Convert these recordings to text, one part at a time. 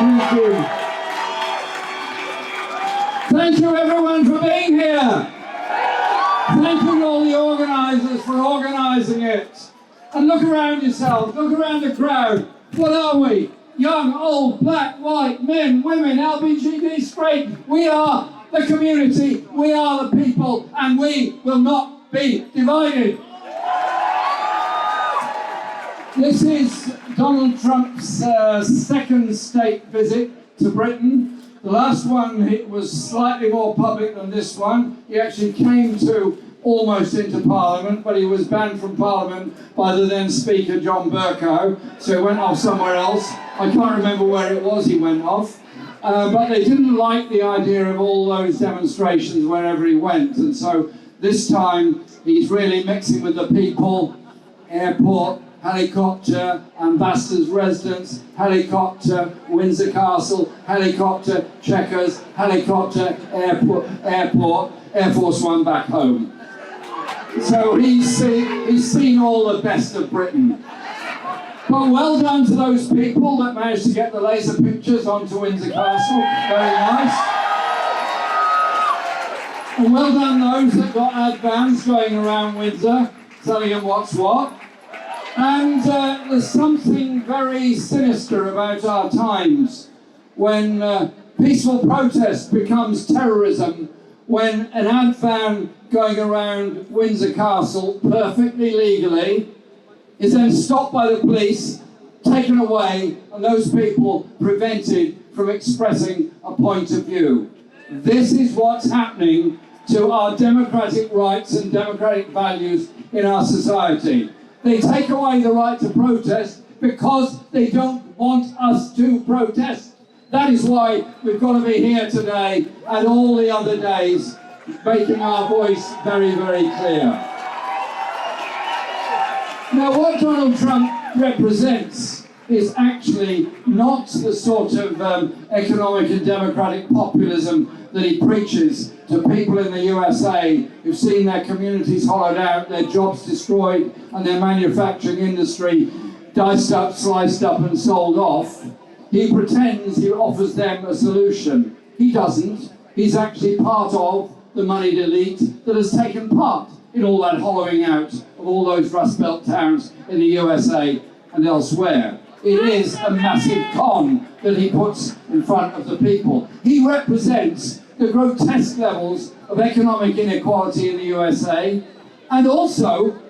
Thank you. Thank you everyone for being here. Thank you to all the organisers for organising it. And look around yourselves, look around the crowd. What are we? Young, old, black, white, men, women, LGBTQ, straight. We are the community, we are the people, and we will not be divided. This is Donald Trump's second state visit to Britain. The last one was slightly more public than this one. He actually came to almost into Parliament, but he was banned from Parliament by the then Speaker, John Bercow, so he went off somewhere else. I can't remember where it was he went off. But they didn't like the idea of all those demonstrations wherever he went, and so this time he's really mixing with the people. Airport, helicopter, ambassador's residence, helicopter, Windsor Castle, helicopter, Chequers, helicopter, airport, Air Force One back home. So he's seen all the best of Britain. But well done to those people that managed to get the laser pictures onto Windsor Castle. Very nice. And well done those that got ad vans going around Windsor, telling them what's what. And there's something very sinister about our times when peaceful protest becomes terrorism, when an ad van going around Windsor Castle perfectly legally is then stopped by the police, taken away, and those people prevented from expressing a point of view. This is what's happening to our democratic rights and democratic values in our society. They take away the right to protest because they don't want us to protest. That is why we've got to be here today and all the other days, making our voice very, very clear. Now, what Donald Trump represents is actually not the sort of economic and democratic populism that he preaches to people in the USA who've seen their communities hollowed out, their jobs destroyed, and their manufacturing industry diced up, sliced up, and sold off. He pretends he offers them a solution. He doesn't. He's actually part of the moneyed elite that has taken part in all that hollowing out of all those Rust Belt towns in the USA and elsewhere. It is a massive con that he puts in front of the people. He represents the grotesque levels of economic inequality in the USA, and also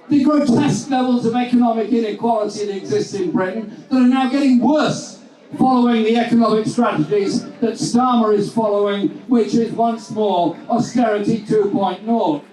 the grotesque levels of economic inequality that exist in Britain that are now getting worse following the economic strategies that Stammer is following, which is once more austerity 2.0.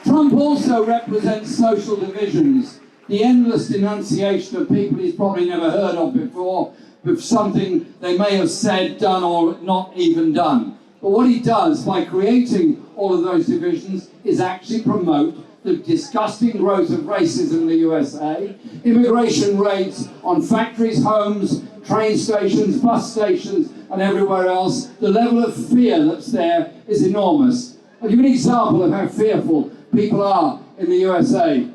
Trump also represents social divisions, the endless denunciation of people he's probably never heard of before, with something they may have said, done, or not even done. But what he does by creating all of those divisions is actually promote the disgusting growth of racism in the USA, immigration raids on factories, homes, train stations, bus stations, and everywhere else. The level of fear that's there is enormous. I'll give you an example of how fearful people are in the USA.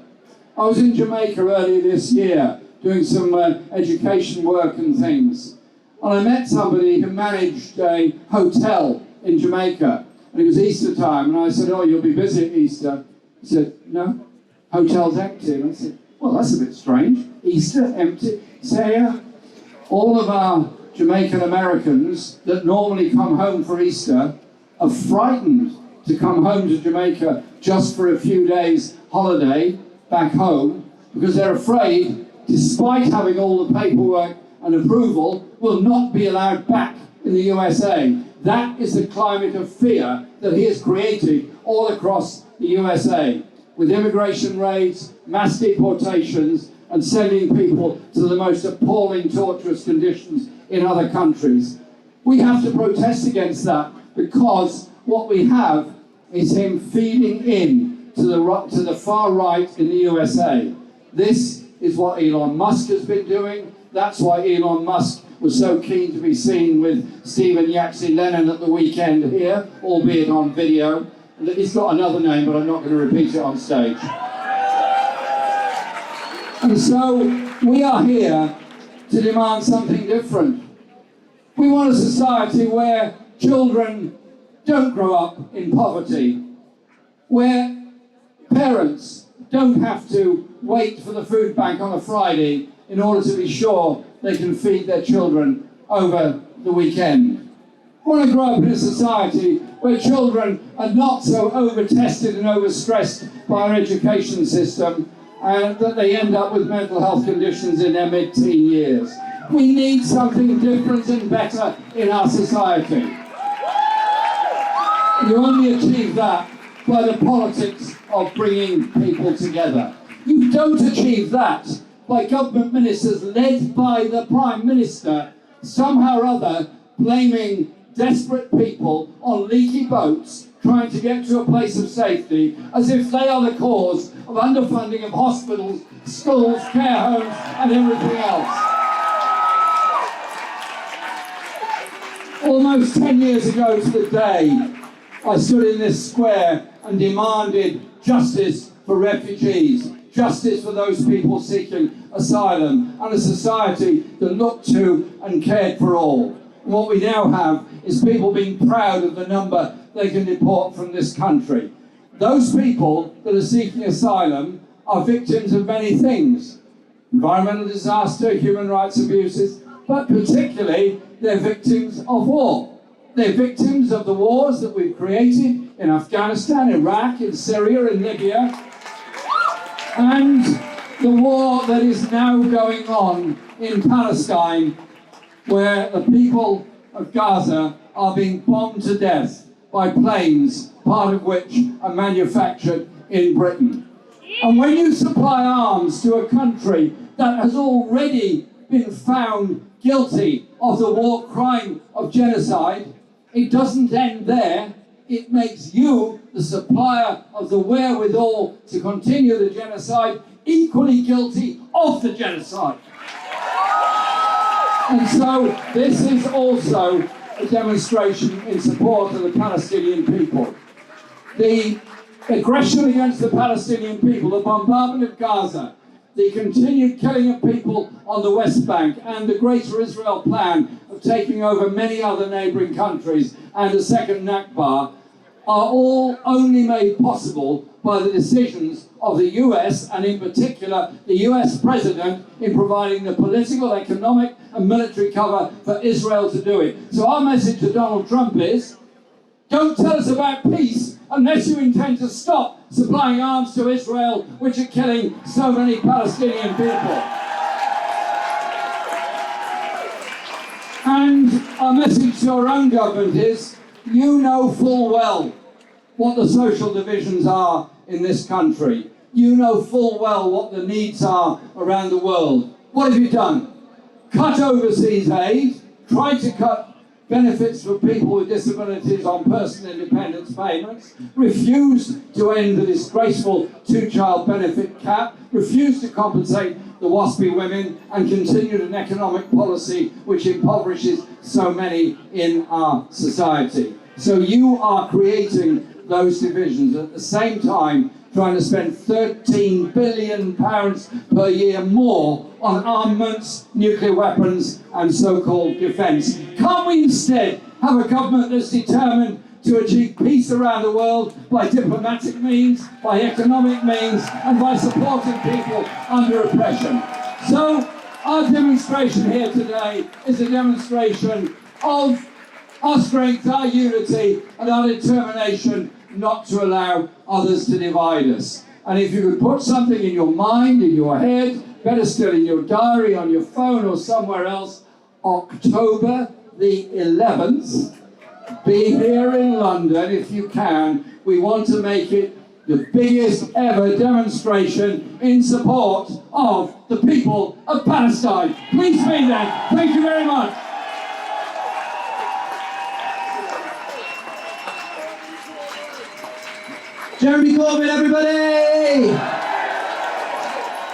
I was in Jamaica earlier this year doing some education work and things. And I met somebody who managed a hotel in Jamaica. And it was Easter time. And I said, "Oh, you'll be busy at Easter." He said, "No, hotel's empty." And I said, "Well, that's a bit strange. Easter, empty." He said, "Yeah, all of our Jamaican Americans that normally come home for Easter are frightened to come home to Jamaica just for a few days holiday back home because they're afraid, despite having all the paperwork and approval, will not be allowed back in the USA." That is the climate of fear that he has created all across the USA, with immigration raids, mass deportations, and sending people to the most appalling, torturous conditions in other countries. We have to protest against that because what we have is him feeding in to the far right in the USA. This is what Elon Musk has been doing. That's why Elon Musk was so keen to be seen with Stephen Yaxley Lennon at the weekend here, albeit on video. He's got another name, but I'm not going to repeat it on stage. And so we are here to demand something different. We want a society where children don't grow up in poverty, where parents don't have to wait for the food bank on a Friday in order to be sure they can feed their children over the weekend. We want to grow up in a society where children are not so over-tested and over-stressed by our education system and that they end up with mental health conditions in their mid-teen years. We need something different and better in our society. You only achieve that by the politics of bringing people together. You don't achieve that by government ministers led by the Prime Minister somehow or other blaming desperate people on leaky boats trying to get to a place of safety as if they are the cause of underfunding of hospitals, schools, care homes and everything else. Almost 10 years ago to the day, I stood in this square and demanded justice for refugees, justice for those people seeking asylum, and a society that looked to and cared for all. And what we now have is people being proud of the number they can deport from this country. Those people that are seeking asylum are victims of many things. Environmental disaster, human rights abuses, but particularly they're victims of war. They're victims of the wars that we've created in Afghanistan, Iraq, in Syria, in Libya, and the war that is now going on in Palestine, where the people of Gaza are being bombed to death by planes, part of which are manufactured in Britain. And when you supply arms to a country that has already been found guilty of the war crime of genocide, it doesn't end there. It makes you, the supplier of the wherewithal to continue the genocide, equally guilty of the genocide. And so this is also a demonstration in support of the Palestinian people. The aggression against the Palestinian people, the bombardment of Gaza, the continued killing of people on the West Bank, and the Greater Israel plan of taking over many other neighbouring countries and a second Nakba are all only made possible by the decisions of the US, and in particular the US President, in providing the political, economic and military cover for Israel to do it. So our message to Donald Trump is, don't tell us about peace unless you intend to stop supplying arms to Israel, which are killing so many Palestinian people. And our message to your own government is, you know full well what the social divisions are in this country. You know full well what the needs are around the world. What have you done? Cut overseas aid, tried to cut benefits for people with disabilities on personal independence payments, refused to end the disgraceful two-child benefit cap, refused to compensate the WASPy women, and continued an economic policy which impoverishes so many in our society. So you are creating those divisions at the same time trying to spend £13 billion per year more on armaments, nuclear weapons and so-called defence. Can't we instead have a government that's determined to achieve peace around the world by diplomatic means, by economic means and by supporting people under oppression? So our demonstration here today is a demonstration of our strength, our unity and our determination not to allow others to divide us. And if you could put something in your mind, in your head, better still in your diary, on your phone or somewhere else, October the 11th, be here in London if you can. We want to make it the biggest ever demonstration in support of the people of Palestine. Please be there. Thank you very much. Jeremy Corbyn, everybody!